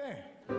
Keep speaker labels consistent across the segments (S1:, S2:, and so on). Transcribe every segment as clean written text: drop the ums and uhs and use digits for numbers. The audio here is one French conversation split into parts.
S1: pain.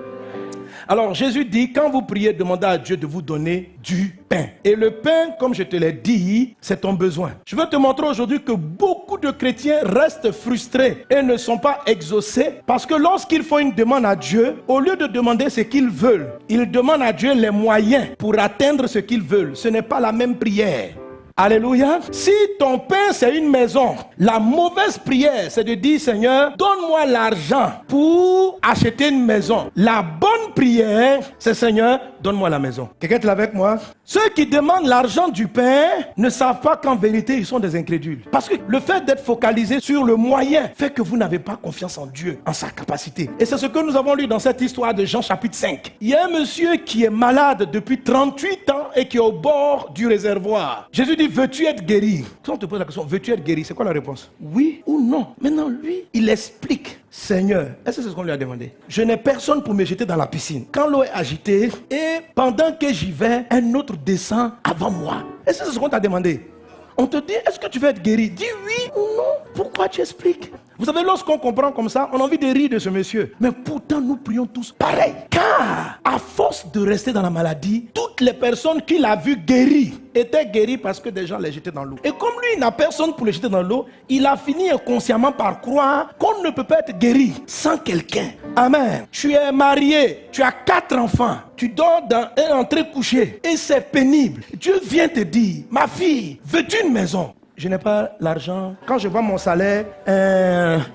S1: Alors Jésus dit, quand vous priez, demandez à Dieu de vous donner du pain. Et le pain, comme je te l'ai dit, c'est ton besoin. Je veux te montrer aujourd'hui que beaucoup de chrétiens restent frustrés et ne sont pas exaucés parce que lorsqu'ils font une demande à Dieu, au lieu de demander ce qu'ils veulent, ils demandent à Dieu les moyens pour atteindre ce qu'ils veulent. Ce n'est pas la même prière. Alléluia. Si ton pain c'est une maison, la mauvaise prière c'est de dire Seigneur, donne-moi l'argent pour acheter une maison. La bonne prière c'est Seigneur, donne-moi la maison. Quelqu'un est là avec moi? Ceux qui demandent l'argent du pain ne savent pas qu'en vérité ils sont des incrédules. Parce que le fait d'être focalisé sur le moyen fait que vous n'avez pas confiance en Dieu, en sa capacité. Et c'est ce que nous avons lu dans cette histoire de Jean chapitre 5. Il y a un monsieur qui est malade depuis 38 ans et qui est au bord du réservoir. Jésus dit, veux-tu être guéri? Quand on te pose la question, veux-tu être guéri? C'est quoi la réponse? Oui ou non? Maintenant, lui, il explique. Seigneur, est-ce que c'est ce qu'on lui a demandé? Je n'ai personne pour me jeter dans la piscine. Quand l'eau est agitée, et pendant que j'y vais, un autre descend avant moi. Est-ce que c'est ce qu'on t'a demandé? On te dit, est-ce que tu veux être guéri? Dis oui ou non. Pourquoi tu expliques? Vous savez, lorsqu'on comprend comme ça, on a envie de rire de ce monsieur. Mais pourtant, nous prions tous pareil. Car, à force de rester dans la maladie, toutes les personnes qu'il a vues guéries étaient guéries parce que des gens les jetaient dans l'eau. Et comme lui, il n'a personne pour les jeter dans l'eau, il a fini inconsciemment par croire qu'on ne peut pas être guéri sans quelqu'un. Amen. Tu es marié, tu as 4 enfants, tu dors dans un entrée couché et c'est pénible. Dieu vient te dire, ma fille, veux-tu une maison? Je n'ai pas l'argent. Quand je vois mon salaire,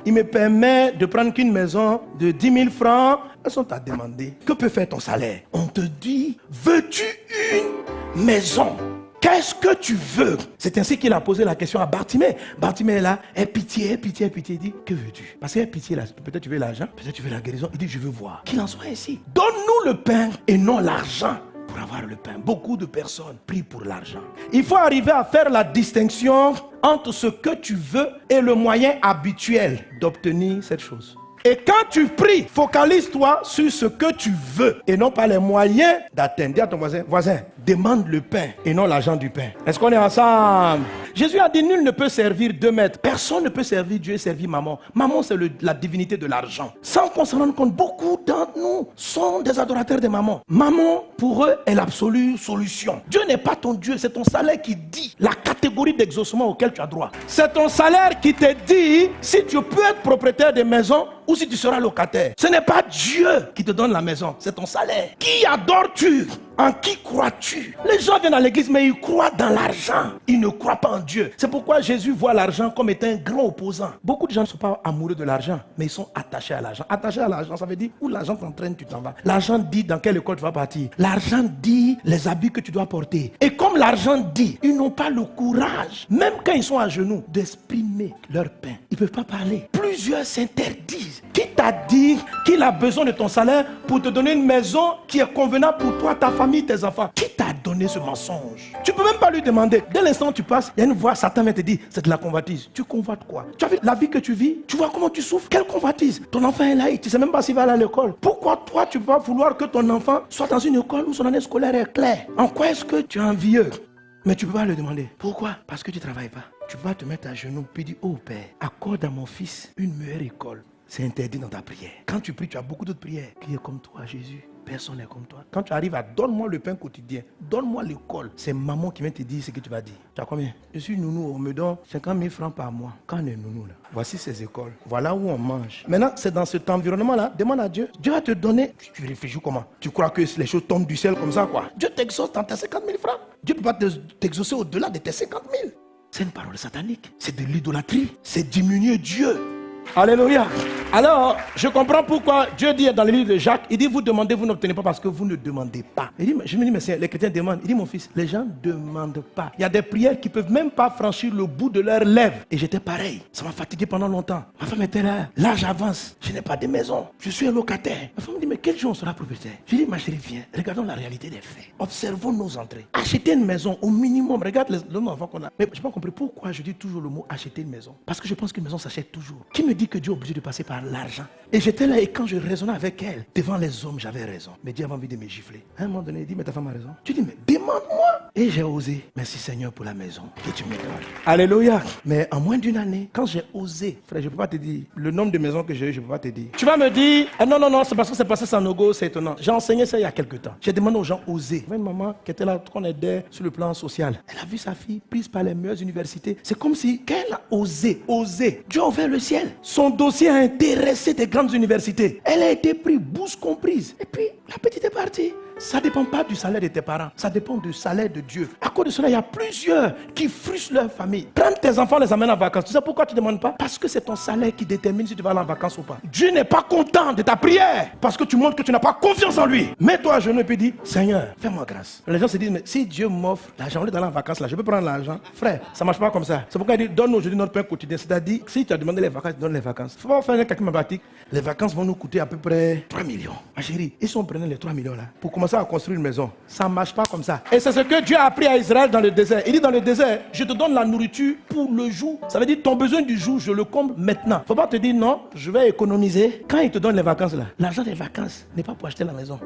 S1: il me permet de prendre qu'une maison de 10 000 francs. Elles sont à demander. Que peut faire ton salaire? On te dit, veux-tu une maison? Qu'est-ce que tu veux? C'est ainsi qu'il a posé la question à Bartimée. Bartimée est là, aie pitié. Il dit, que veux-tu? Parce qu'il a pitié là. Peut-être tu veux l'argent, peut-être tu veux la guérison. Il dit, je veux voir. Qu'il en soit ainsi. Donne-nous le pain et non l'argent. Pour avoir le pain. Beaucoup de personnes prient pour l'argent. Il faut arriver à faire la distinction entre ce que tu veux et le moyen habituel d'obtenir cette chose. Et quand tu pries, focalise-toi sur ce que tu veux et non pas les moyens d'atteindre. Dis à ton voisin, demande le pain et non l'argent du pain. Est-ce qu'on est ensemble? Jésus a dit, nul ne peut servir 2 maîtres. Personne ne peut servir Dieu et servir maman. Maman, c'est la divinité de l'argent. Sans qu'on se rende compte, beaucoup d'entre nous sont des adorateurs de maman. Maman, pour eux, est l'absolue solution. Dieu n'est pas ton Dieu, c'est ton salaire qui dit la catégorie d'exaucement auquel tu as droit. C'est ton salaire qui te dit si tu peux être propriétaire de maison ou si tu seras locataire. Ce n'est pas Dieu qui te donne la maison, c'est ton salaire. Qui adores-tu? En qui crois-tu? Les gens viennent à l'église mais ils croient dans l'argent. Ils ne croient pas en Dieu. C'est pourquoi Jésus voit l'argent comme étant un grand opposant. Beaucoup de gens ne sont pas amoureux de l'argent, mais ils sont attachés à l'argent. Attachés à l'argent, ça veut dire où l'argent t'entraîne, tu t'en vas. L'argent dit dans quelle école tu vas partir. L'argent dit les habits que tu dois porter. Et comme l'argent dit, ils n'ont pas le courage, même quand ils sont à genoux, d'exprimer leur pain. Ils ne peuvent pas parler. Plusieurs s'interdisent. Qui t'a dit qu'il a besoin de ton salaire pour te donner une maison qui est convenable pour toi, ta famille, tes enfants? Qui t'a donné ce mensonge? Tu ne peux même pas lui demander. Dès l'instant où tu passes, il y a une voix, Satan vient te dire, c'est de la convoitise. Tu convoites quoi? Tu as vu la vie que tu vis? Tu vois comment tu souffres? Quelle convoitise? Ton enfant est là, tu ne sais même pas s'il va aller à l'école. Pourquoi toi, tu vas vouloir que ton enfant soit dans une école où son année scolaire est claire? En quoi est-ce que tu es envieux? Mais tu ne peux pas le demander. Pourquoi? Parce que tu ne travailles pas. Tu vas te mettre à genoux puis dire, oh Père, accorde à mon fils une meilleure école. C'est interdit dans ta prière. Quand tu pries, tu as beaucoup d'autres prières. Qui est comme toi, Jésus? Personne n'est comme toi. Quand tu arrives à donne-moi le pain quotidien, donne-moi l'école, c'est maman qui vient te dire ce que tu vas dire. Tu as combien? Je suis nounou, on me donne 50 000 francs par mois. Quand on est nounou là, voici ces écoles. Voilà où on mange. Maintenant, c'est dans cet environnement-là, demande à Dieu. Dieu va te donner. Tu réfléchis comment? Tu crois que les choses tombent du ciel comme ça quoi? Dieu t'exauce dans tes 50 000 francs. Dieu ne peut pas t'exaucer au-delà de tes 50 000. C'est une parole satanique. C'est de l'idolâtrie. C'est diminuer Dieu. Alléluia. Alors, je comprends pourquoi Dieu dit dans le livre de Jacques, il dit vous demandez, vous n'obtenez pas parce que vous ne demandez pas. Je me dis, mais les chrétiens demandent. Il dit, mon fils, les gens ne demandent pas. Il y a des prières qui ne peuvent même pas franchir le bout de leurs lèvres. Et j'étais pareil. Ça m'a fatigué pendant longtemps. Ma femme était là. Là, j'avance. Je n'ai pas de maison. Je suis un locataire. Ma femme me dit, mais quel jour on sera propriétaire? Je dis, ma chérie, viens. Regardons la réalité des faits. Observons nos entrées. Acheter une maison au minimum. Regarde le nombre d'enfants qu'on a. Mais je n'ai pas compris pourquoi je dis toujours le mot acheter une maison. Parce que je pense qu'une maison s'achète toujours. Qui me dit que Dieu est obligé de passer par l'argent? Et j'étais là et quand je raisonnais avec elle, devant les hommes, j'avais raison. Mais Dieu avait envie de me gifler. À un moment donné, il dit, mais ta femme a raison. Tu dis, mais demande demande-moi. Et j'ai osé. Merci Seigneur pour la maison que tu me donnes. Alléluia. Mais en moins d'une année, quand j'ai osé, frère, je ne peux pas te dire le nombre de maisons que j'ai eues, je ne peux pas te dire. Tu vas me dire, ah non, c'est parce que c'est passé sans logo, c'est étonnant. J'ai enseigné ça il y a quelques temps. J'ai demandé aux gens oser. Il y avait une maman qui était là, qu'on aidait sur le plan social. Elle a vu sa fille prise par les meilleures universités. C'est comme si, quand elle a osé, Dieu a ouvert le ciel. Son dossier a intéressé des grandes universités. Elle a été prise, bourse comprise. Et puis, la petite est partie. Ça ne dépend pas du salaire de tes parents, ça dépend du salaire de Dieu. À cause de cela, il y a plusieurs qui frustrent leur famille. Prends tes enfants, les amènent en vacances. Tu sais pourquoi tu ne demandes pas? Parce que c'est ton salaire qui détermine si tu vas aller en vacances ou pas. Dieu n'est pas content de ta prière parce que tu montres que tu n'as pas confiance en lui. Mets-toi à genoux et puis dis, Seigneur, fais-moi grâce. Les gens se disent, mais si Dieu m'offre l'argent, on est d'aller en vacances là, je peux prendre l'argent. Frère, ça ne marche pas comme ça. C'est pourquoi il dit, donne-nous aujourd'hui notre pain quotidien. C'est-à-dire, si tu as demandé les vacances, donne les vacances. Il faut pas faire un calcul mathématique. Les vacances vont nous coûter à peu près 3 millions. Ma chérie, et si on prenait les 3 millions là pour commencer à construire une maison? Ça ne marche pas comme ça. Et c'est ce que Dieu a appris à Israël dans le désert. Il dit dans le désert, je te donne la nourriture pour le jour. Ça veut dire ton besoin du jour, je le comble maintenant. Il ne faut pas te dire non, je vais économiser. Quand il te donne les vacances là, l'argent des vacances n'est pas pour acheter la maison.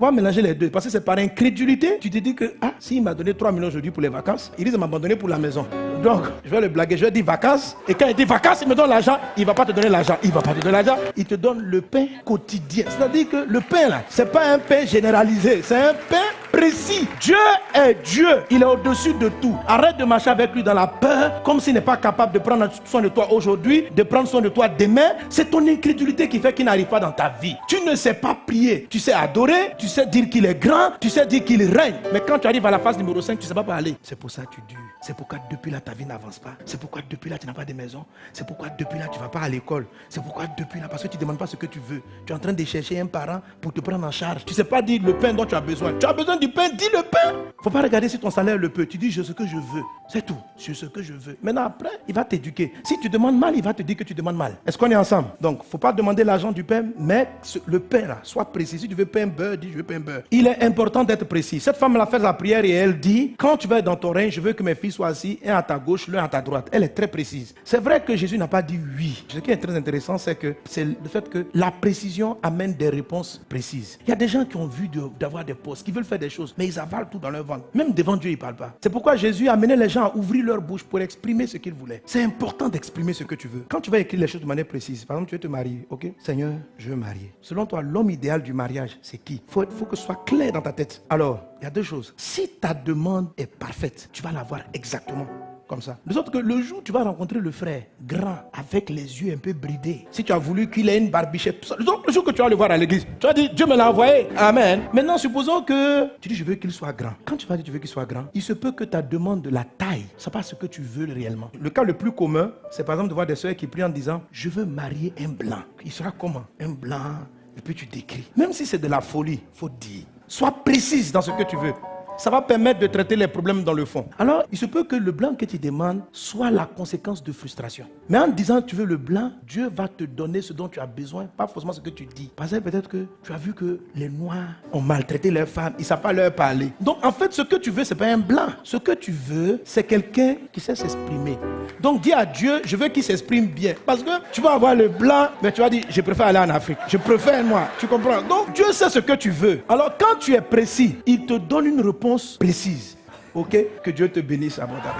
S1: On va mélanger les deux. Parce que c'est par incrédulité. Tu te dis que, s'il m'a donné 3 millions aujourd'hui pour les vacances, il risque de m'abandonner pour la maison. Donc, je vais le blaguer. Je vais dire vacances. Et quand il dit vacances, il me donne l'argent. Il ne va pas te donner l'argent. Il ne va pas te donner l'argent. Il te donne le pain quotidien. C'est-à-dire que le pain là, ce n'est pas un pain généralisé. C'est un pain précis. Dieu est Dieu. Il est au-dessus de tout. Arrête de marcher avec lui dans la peur, comme s'il n'est pas capable de prendre soin de toi aujourd'hui, de prendre soin de toi demain. C'est ton incrédulité qui fait qu'il n'arrive pas dans ta vie. Tu ne sais pas prier. Tu sais adorer. Tu sais dire qu'il est grand. Tu sais dire qu'il règne. Mais quand tu arrives à la phase numéro 5, tu ne sais pas parler. C'est pour ça que tu dures. C'est pourquoi depuis là, ta vie n'avance pas. C'est pourquoi depuis là, tu n'as pas de maison. C'est pourquoi depuis là, tu ne vas pas à l'école. C'est pourquoi depuis là, parce que tu ne demandes pas ce que tu veux. Tu es en train de chercher un parent pour te prendre en charge. Tu ne sais pas dire le pain dont tu as besoin. Tu as besoin du pain, dis le pain. Il ne faut pas regarder si ton salaire le peut. Tu dis, je ce que je veux. C'est tout. Sur ce que je veux. Maintenant, après, il va t'éduquer. Si tu demandes mal, il va te dire que tu demandes mal. Est-ce qu'on est ensemble? Donc, il ne faut pas demander l'argent du pain, mais le pain là, sois précis. Si tu veux pain beurre, dis, je veux pain beurre. Il est important d'être précis. Cette femme l'a fait la prière et elle dit, quand tu vas être dans ton règne, je veux que mes filles soient assis, un à ta gauche, l'un à ta droite. Elle est très précise. C'est vrai que Jésus n'a pas dit oui. Ce qui est très intéressant, c'est le fait que la précision amène des réponses précises. Il y a des gens qui ont vu d'avoir des postes, qui veulent faire des choses, mais ils avalent tout dans leur ventre. Même devant Dieu, ils ne parlent pas. C'est pourquoi Jésus a amené les gens à ouvrir leur bouche pour exprimer ce qu'ils voulaient. C'est important d'exprimer ce que tu veux. Quand tu vas écrire les choses de manière précise, par exemple, tu veux te marier, ok? Seigneur, je veux marier. Selon toi, l'homme idéal du mariage, c'est qui? Il faut que ce soit clair dans ta tête. Alors, il y a deux choses. Si ta demande est parfaite, tu vas l'avoir exactement comme ça. De sorte que le jour où tu vas rencontrer le frère, grand, avec les yeux un peu bridés, si tu as voulu qu'il ait une barbichette, tout ça, le jour que tu vas le voir à l'église, tu vas dire, Dieu me l'a envoyé. Amen. Maintenant, supposons que tu dis, je veux qu'il soit grand. Quand tu vas dire, tu veux qu'il soit grand, il se peut que ta demande de la taille, ce n'est pas ce que tu veux réellement. Le cas le plus commun, c'est par exemple de voir des soeurs qui prient en disant, je veux marier un blanc. Il sera comment? Un blanc. Et puis tu décris. Même si c'est de la folie, il faut dire. Sois précise dans ce que tu veux. Ça va permettre de traiter les problèmes dans le fond. Alors, il se peut que le blanc que tu demandes soit la conséquence de frustration. Mais en disant tu veux le blanc, Dieu va te donner ce dont tu as besoin, pas forcément ce que tu dis. Parce que peut-être que tu as vu que les Noirs ont maltraité leurs femmes, ils ne savent pas leur parler. Donc, en fait, ce que tu veux, ce n'est pas un blanc. Ce que tu veux, c'est quelqu'un qui sait s'exprimer. Donc, dis à Dieu, je veux qu'il s'exprime bien. Parce que tu vas avoir le blanc, mais tu vas dire, je préfère aller en Afrique. Je préfère moi. Tu comprends? Donc, Dieu sait ce que tu veux. Alors, quand tu es précis, il te donne une réponse précise. Ok? Que Dieu te bénisse abondamment.